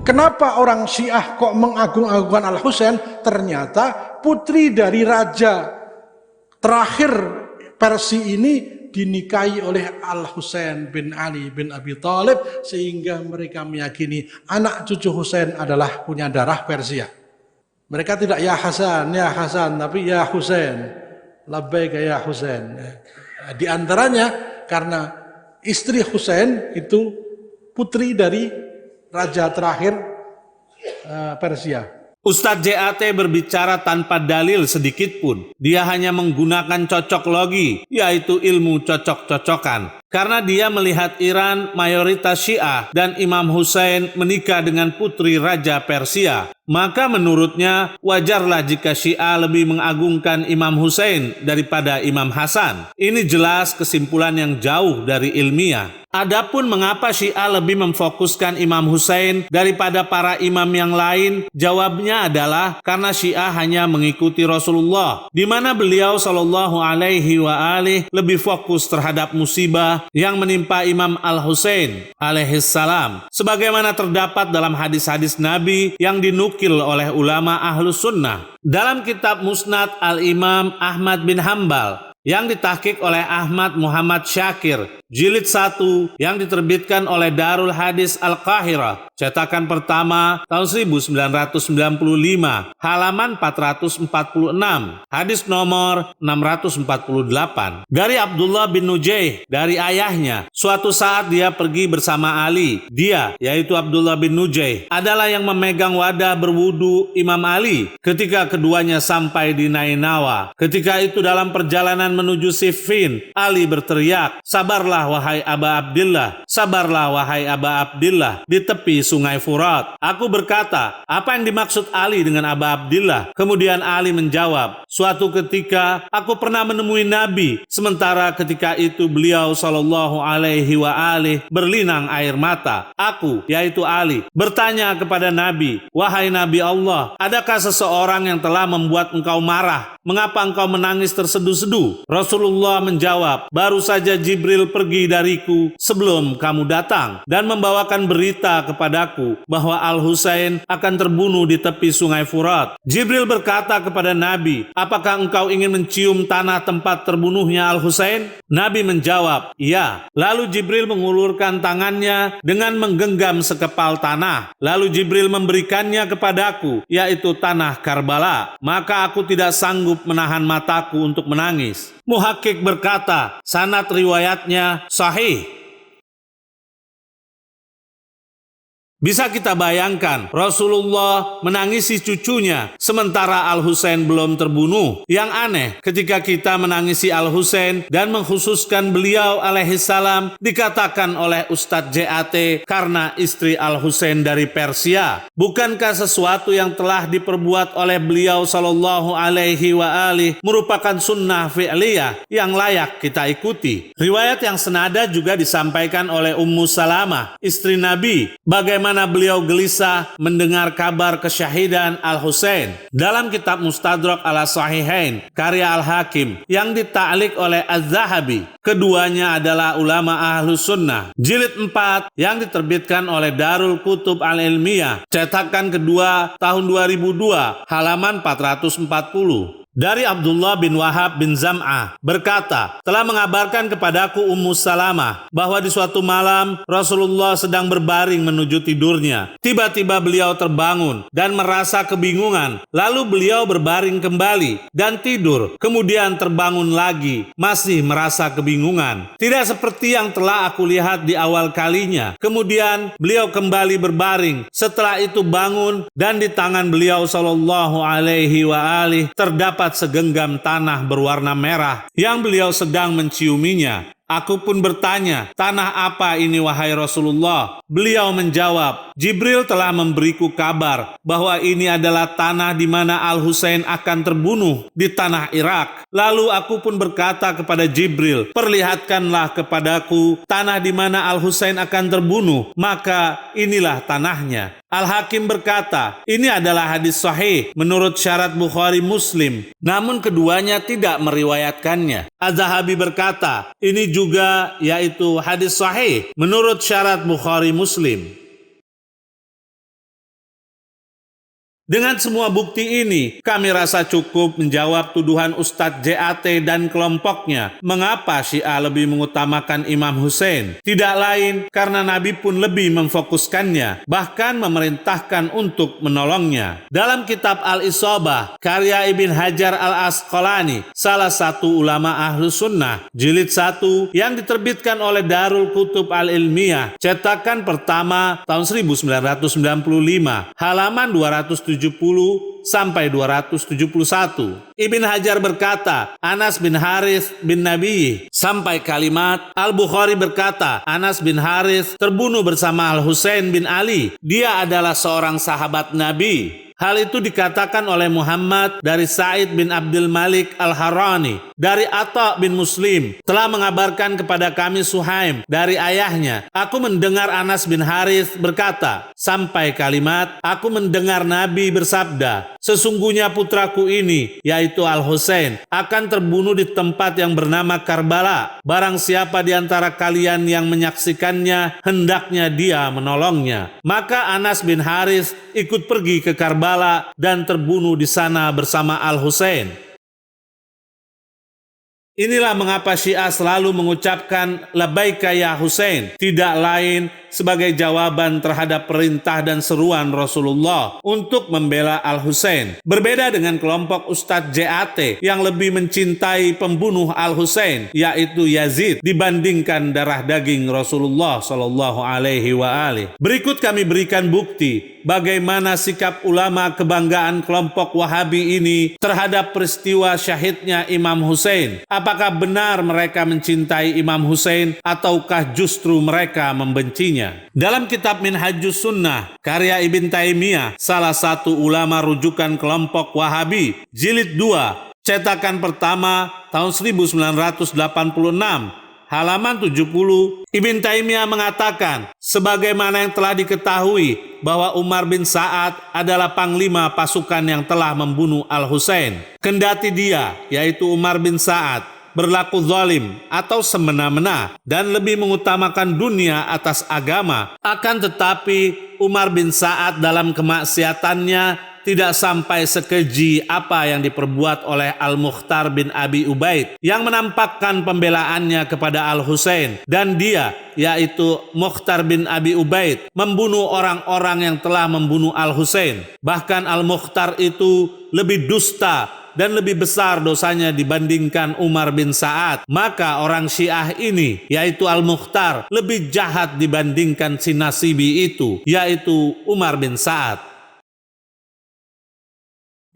Kenapa orang Syiah kok mengagung-agungkan Al-Husain? Ternyata putri dari raja terakhir Persia ini dinikahi oleh Al-Husain bin Ali bin Abi Thalib, sehingga mereka meyakini anak cucu Husain adalah punya darah Persia. Mereka tidak ya Hasan, tapi ya Husain, labbaika ya Husain. Di antaranya karena istri Husain itu putri dari raja terakhir Persia. Ustadz JAT berbicara tanpa dalil sedikit pun. Dia hanya menggunakan cocok logi, yaitu ilmu cocok-cocokan. Karena dia melihat Iran mayoritas Syiah dan Imam Husain menikah dengan putri Raja Persia. Maka menurutnya wajarlah jika Syiah lebih mengagungkan Imam Husain daripada Imam Hasan. Ini jelas kesimpulan yang jauh dari ilmiah. Adapun mengapa Syiah lebih memfokuskan Imam Husain daripada para imam yang lain, jawabnya adalah karena Syiah hanya mengikuti Rasulullah, di mana beliau Shallallahu Alaihi Wasallam lebih fokus terhadap musibah yang menimpa Imam Al-Husain alaihissalam, sebagaimana terdapat dalam hadis-hadis Nabi yang dinukil oleh ulama Ahlus Sunnah. Dalam kitab Musnad Al-Imam Ahmad bin Hambal yang ditahqiq oleh Ahmad Muhammad Syakir, jilid 1 yang diterbitkan oleh Darul Hadis Al-Qahirah, cetakan pertama tahun 1995, halaman 446, hadis nomor 648. Dari Abdullah bin Nujaih, dari ayahnya, suatu saat dia pergi bersama Ali. Dia, yaitu Abdullah bin Nujaih, adalah yang memegang wadah berwudu Imam Ali ketika keduanya sampai di Nainawa. Ketika itu dalam perjalanan menuju Siffin, Ali berteriak, "Sabarlah wahai Aba Abdillah, sabarlah wahai Aba Abdillah," di tepi sungai Furat. Aku berkata, apa yang dimaksud Ali dengan Aba Abdillah? Kemudian Ali menjawab, suatu ketika aku pernah menemui Nabi, sementara ketika itu beliau Shallallahu Alaihi Wasallam berlinang air mata. Aku, yaitu Ali, bertanya kepada Nabi, wahai Nabi Allah, adakah seseorang yang telah membuat engkau marah? Mengapa engkau menangis terseduh-seduh? Rasulullah menjawab, baru saja Jibril pergi dariku sebelum kamu datang dan membawakan berita kepadaku bahwa Al-Husain akan terbunuh di tepi sungai Furat. Jibril berkata kepada Nabi, apakah engkau ingin mencium tanah tempat terbunuhnya Al-Husain? Nabi menjawab, iya. Lalu Jibril mengulurkan tangannya dengan menggenggam sekepal tanah. Lalu Jibril memberikannya kepadaku, yaitu tanah Karbala. Maka aku tidak sanggup menahan mataku untuk menangis. Muhakkik berkata, sanad riwayatnya sahih. Bisa kita bayangkan Rasulullah menangisi cucunya sementara Al-Husain belum terbunuh. Yang aneh ketika kita menangisi Al-Husain dan mengkhususkan beliau alaihissalam dikatakan oleh Ustadz JAT karena istri Al-Husain dari Persia. Bukankah sesuatu yang telah diperbuat oleh beliau Shallallahu Alaihi Wasallam merupakan sunnah fi'liyah yang layak kita ikuti? Riwayat yang senada juga disampaikan oleh Ummu Salamah, istri Nabi, bagaimana beliau gelisah mendengar kabar kesyahidan Al-Husain. Dalam kitab Mustadrak ala Sahihain karya Al-Hakim yang dita'liq oleh Az-Zahabi, keduanya adalah ulama Ahlus Sunnah, jilid 4 yang diterbitkan oleh Darul Kutub Al-Ilmiyah, cetakan kedua tahun 2002, halaman 440. Dari Abdullah bin Wahab bin Zam'ah berkata, telah mengabarkan kepadaku Ummu Salamah bahwa di suatu malam Rasulullah sedang berbaring menuju tidurnya. Tiba-tiba beliau terbangun dan merasa kebingungan. Lalu beliau berbaring kembali dan tidur. Kemudian terbangun lagi, masih merasa kebingungan. Tidak seperti yang telah aku lihat di awal kalinya. Kemudian beliau kembali berbaring. Setelah itu bangun dan di tangan beliau Shallallahu Alaihi Wasallam terdapat segenggam tanah berwarna merah yang beliau sedang menciuminya. Aku pun bertanya, tanah apa ini wahai Rasulullah? Beliau menjawab, Jibril telah memberiku kabar bahwa ini adalah tanah di mana Al-Husain akan terbunuh di tanah Irak. Lalu aku pun berkata kepada Jibril, perlihatkanlah kepadaku tanah di mana Al-Husain akan terbunuh, maka inilah tanahnya. Al-Hakim berkata, ini adalah hadis sahih menurut syarat Bukhari Muslim, namun keduanya tidak meriwayatkannya. Az-Zahabi berkata, ini juga yaitu hadis sahih menurut syarat Bukhari Muslim. Dengan semua bukti ini, kami rasa cukup menjawab tuduhan Ustadz JAT dan kelompoknya. Mengapa Syiah lebih mengutamakan Imam Hussein? Tidak lain karena Nabi pun lebih memfokuskannya, bahkan memerintahkan untuk menolongnya. Dalam kitab Al-Isobah, karya Ibn Hajar Al-Asqalani, salah satu ulama Ahlus Sunnah, jilid 1 yang diterbitkan oleh Darul Kutub Al-Ilmiyah, cetakan pertama tahun 1995, halaman 270 sampai 271. Ibn Hajar berkata, Anas bin Harith bin Nabi, sampai kalimat Al-Bukhari berkata, Anas bin Harith terbunuh bersama Al-Husain bin Ali. Dia adalah seorang sahabat Nabi. Hal itu dikatakan oleh Muhammad dari Sa'id bin Abdul Malik Al-Harani. Dari Atta bin Muslim telah mengabarkan kepada kami Suhaim dari ayahnya. Aku mendengar Anas bin Harith berkata, sampai kalimat, aku mendengar Nabi bersabda, sesungguhnya putraku ini, yaitu Al-Husain, akan terbunuh di tempat yang bernama Karbala. Barang siapa di antara kalian yang menyaksikannya, hendaknya dia menolongnya. Maka Anas bin Harith ikut pergi ke Karbala dan terbunuh di sana bersama Al-Husain. Inilah mengapa Syiah selalu mengucapkan labbaika ya Husain, tidak lain sebagai jawaban terhadap perintah dan seruan Rasulullah untuk membela Al-Husain. Berbeda dengan kelompok Ustadz JAT yang lebih mencintai pembunuh Al-Husain, yaitu Yazid, dibandingkan darah daging Rasulullah Shallallahu Alaihi Wasallam. Berikut kami berikan bukti bagaimana sikap ulama kebanggaan kelompok Wahabi ini terhadap peristiwa syahidnya Imam Hussein. Apakah benar mereka mencintai Imam Hussein ataukah justru mereka membencinya? Dalam kitab Minhajus Sunnah, karya Ibn Taimiyah, salah satu ulama rujukan kelompok Wahabi, jilid 2, cetakan pertama tahun 1986, halaman 70, Ibn Taimiyah mengatakan, sebagaimana yang telah diketahui bahwa Umar bin Sa'ad adalah panglima pasukan yang telah membunuh Al-Husain. Kendati dia, yaitu Umar bin Sa'ad, berlaku zalim atau semena-mena dan lebih mengutamakan dunia atas agama, akan tetapi Umar bin Sa'ad dalam kemaksiatannya tidak sampai sekeji apa yang diperbuat oleh Al-Mukhtar bin Abi Ubaid yang menampakkan pembelaannya kepada Al-Husain, dan dia, yaitu Mukhtar bin Abi Ubaid, membunuh orang-orang yang telah membunuh Al-Husain. Bahkan Al-Mukhtar itu lebih dusta dan lebih besar dosanya dibandingkan Umar bin Sa'ad. Maka orang Syiah ini, yaitu Al-Mukhtar, lebih jahat dibandingkan si Nasibi itu, yaitu Umar bin Sa'ad.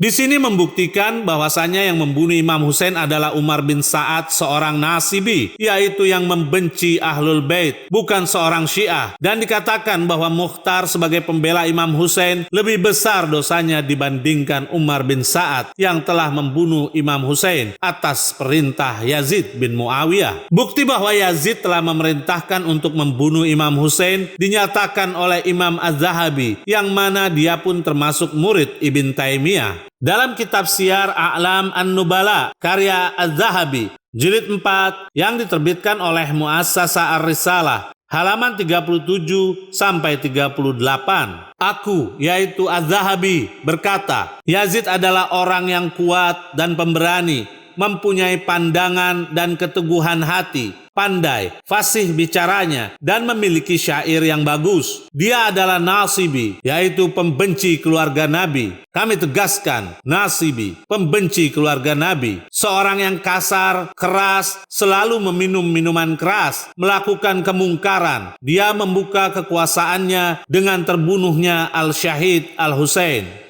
Di sini membuktikan bahwasanya yang membunuh Imam Hussein adalah Umar bin Sa'ad, seorang Nasibi, yaitu yang membenci Ahlul Bait, bukan seorang Syiah. Dan dikatakan bahwa Mukhtar sebagai pembela Imam Hussein lebih besar dosanya dibandingkan Umar bin Sa'ad yang telah membunuh Imam Hussein atas perintah Yazid bin Muawiyah. Bukti bahwa Yazid telah memerintahkan untuk membunuh Imam Hussein dinyatakan oleh Imam Az-Zahabi, yang mana dia pun termasuk murid Ibn Taimiyah. Dalam kitab Syiar A'lam An-Nubala, karya Az-Zahabi, jilid 4 yang diterbitkan oleh Muassasah Ar-Risalah, halaman 37 sampai 38. Aku, yaitu Az-Zahabi, berkata, Yazid adalah orang yang kuat dan pemberani, mempunyai pandangan dan keteguhan hati, pandai, fasih bicaranya, dan memiliki syair yang bagus. Dia adalah Nasibi, yaitu pembenci keluarga Nabi. Kami tegaskan, Nasibi, pembenci keluarga Nabi. Seorang yang kasar, keras, selalu meminum minuman keras, melakukan kemungkaran. Dia membuka kekuasaannya dengan terbunuhnya Al-Syahid Al-Husain.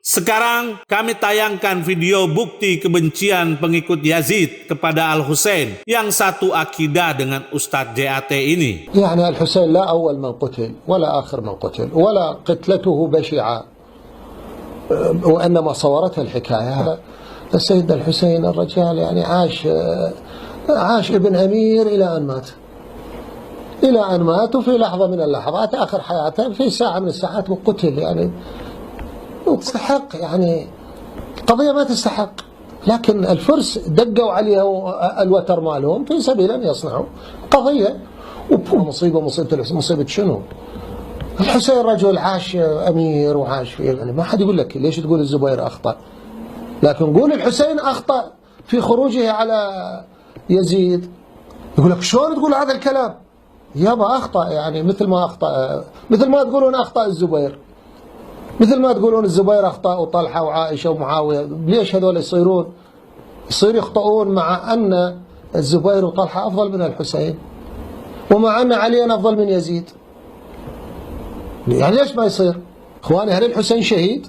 Sekarang kami tayangkan video bukti kebencian pengikut Yazid kepada Al-Husain yang satu akidah dengan Ustadz JAT ini. يعني الحسين لا أول من قتل ولا آخر من قتل ولا قتلته بشعة وإنما صورتها الحكاية. السيد الحسين الرجال يعني عاش ابن أمير إلى أن مات وفي لحظة من اللحظات آخر حياته في ساعة من الساعات وقتل. يعني تستحق، يعني قضية ما تستحق، لكن الفرس دقوا عليها الوتر مالهم في سبيل أن يصنعوا قضية. مصيبة شنو؟ الحسين رجل عاش أمير وعاش في، يعني ما حد يقول لك ليش تقول الزبير أخطأ، لكن قول الحسين أخطأ في خروجه على يزيد. يقول لك شلون تقول هذا الكلام؟ يابا أخطأ، يعني مثل ما أخطأ، مثل ما تقولون أخطأ الزبير، مثل ما تقولون الزبير أخطأ وطلحة وعائشة ومعاوية. ليش هذول يصير يخطئون مع أن الزبير وطلحة أفضل من الحسين، ومع أن علي أفضل من يزيد؟ يعني ليش ما يصير؟ إخواني، هل الحسين شهيد؟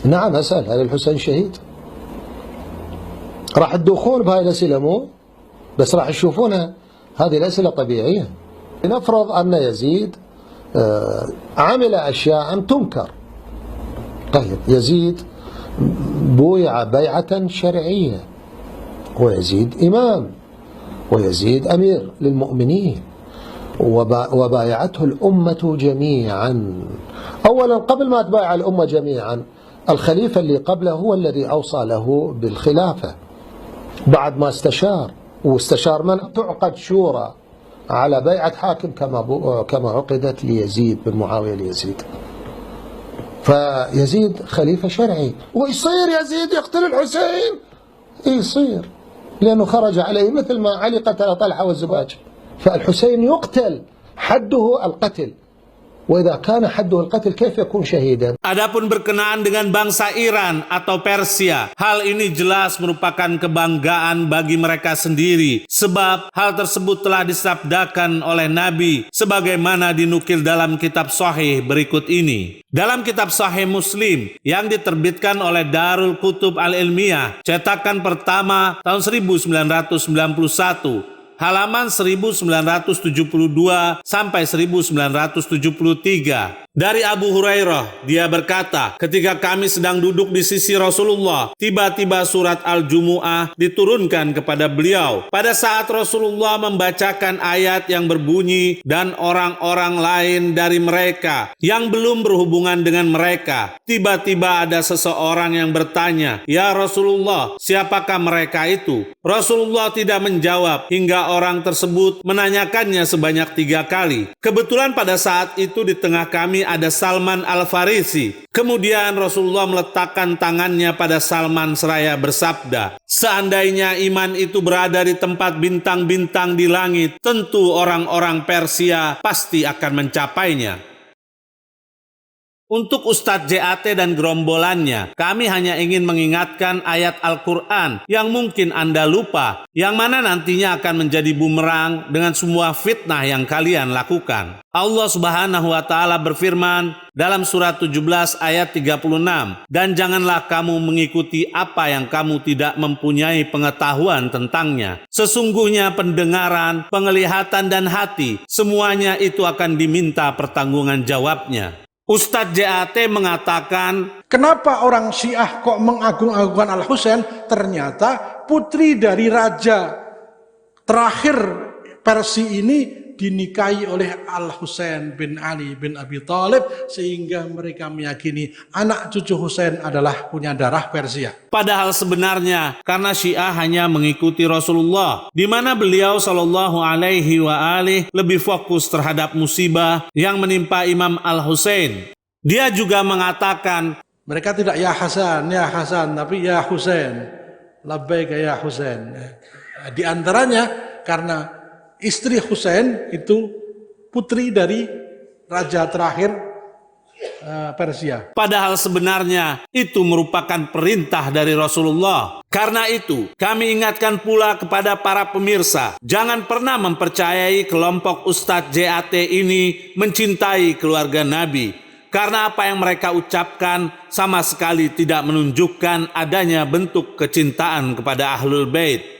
نعم أسأل، هل الحسين شهيد؟ راح تدوخون بهاي الأسئلة مو؟ بس راح تشوفونها هذه الأسئلة طبيعية. لنفرض أن يزيد عمل أشياء تنكر. طيب يزيد بويع بيعة شرعية، ويزيد إمام، ويزيد أمير للمؤمنين، وبايعته الأمة جميعا. أولا قبل ما تبايع الأمة جميعا، الخليفة اللي قبله هو الذي أوصى له بالخلافة بعد ما استشار، واستشار من؟ تعقد شورى على بيعة حاكم كما عقدت ليزيد بن معاوية ليزيد. فيزيد خليفة شرعي، ويصير يزيد يقتل الحسين؟ يصير، لأنه خرج عليه مثل ما علي قتل طلحة والزباج. فالحسين يقتل، حده القتل، وإذا كان حده القتل كيف يكون شهيدا؟ Adapun berkenaan dengan bangsa Iran atau Persia, hal ini jelas merupakan kebanggaan bagi mereka sendiri, sebab hal tersebut telah disabdakan oleh Nabi sebagaimana dinukil dalam kitab Sahih berikut ini. Dalam kitab Sahih Muslim yang diterbitkan oleh Darul Kutub Al-Ilmiyah, cetakan pertama tahun 1991, halaman 1972 sampai 1973. Dari Abu Hurairah, dia berkata, ketika kami sedang duduk di sisi Rasulullah, tiba-tiba surat Al-Jumu'ah diturunkan kepada beliau. Pada saat Rasulullah membacakan ayat yang berbunyi, dan orang-orang lain dari mereka yang belum berhubungan dengan mereka. Tiba-tiba ada seseorang yang bertanya, "Ya Rasulullah, siapakah mereka itu?" Rasulullah tidak menjawab hingga orang tersebut menanyakannya sebanyak 3 kali. Kebetulan pada saat itu di tengah kami ada Salman Al-Farisi. Kemudian Rasulullah meletakkan tangannya pada Salman seraya bersabda, "Seandainya iman itu berada di tempat bintang-bintang di langit, tentu orang-orang Persia pasti akan mencapainya." Untuk Ustadz JAT dan gerombolannya, kami hanya ingin mengingatkan ayat Al-Quran yang mungkin Anda lupa, yang mana nantinya akan menjadi bumerang dengan semua fitnah yang kalian lakukan. Allah Subhanahu wa Ta'ala berfirman dalam surat 17 ayat 36, "Dan janganlah kamu mengikuti apa yang kamu tidak mempunyai pengetahuan tentangnya. Sesungguhnya pendengaran, penglihatan, dan hati, semuanya itu akan diminta pertanggungan jawabnya." Ustadz JAT mengatakan, kenapa orang Syiah kok mengagung-agungkan Al-Husain? Ternyata putri dari raja terakhir Persia ini dinikahi oleh Al-Husain bin Ali bin Abi Thalib, sehingga mereka meyakini anak cucu Husain adalah punya darah Persia. Padahal sebenarnya karena Syiah hanya mengikuti Rasulullah, di mana beliau Shallallahu Alaihi Wasallam lebih fokus terhadap musibah yang menimpa Imam Al-Husain. Dia juga mengatakan, mereka tidak ya Hasan, tapi ya Husain, labbaik ya Husain. Di antaranya karena istri Husain itu putri dari raja terakhir Persia. Padahal sebenarnya itu merupakan perintah dari Rasulullah. Karena itu, kami ingatkan pula kepada para pemirsa, jangan pernah mempercayai kelompok Ustadz JAT ini mencintai keluarga Nabi. Karena apa yang mereka ucapkan sama sekali tidak menunjukkan adanya bentuk kecintaan kepada Ahlul Bait.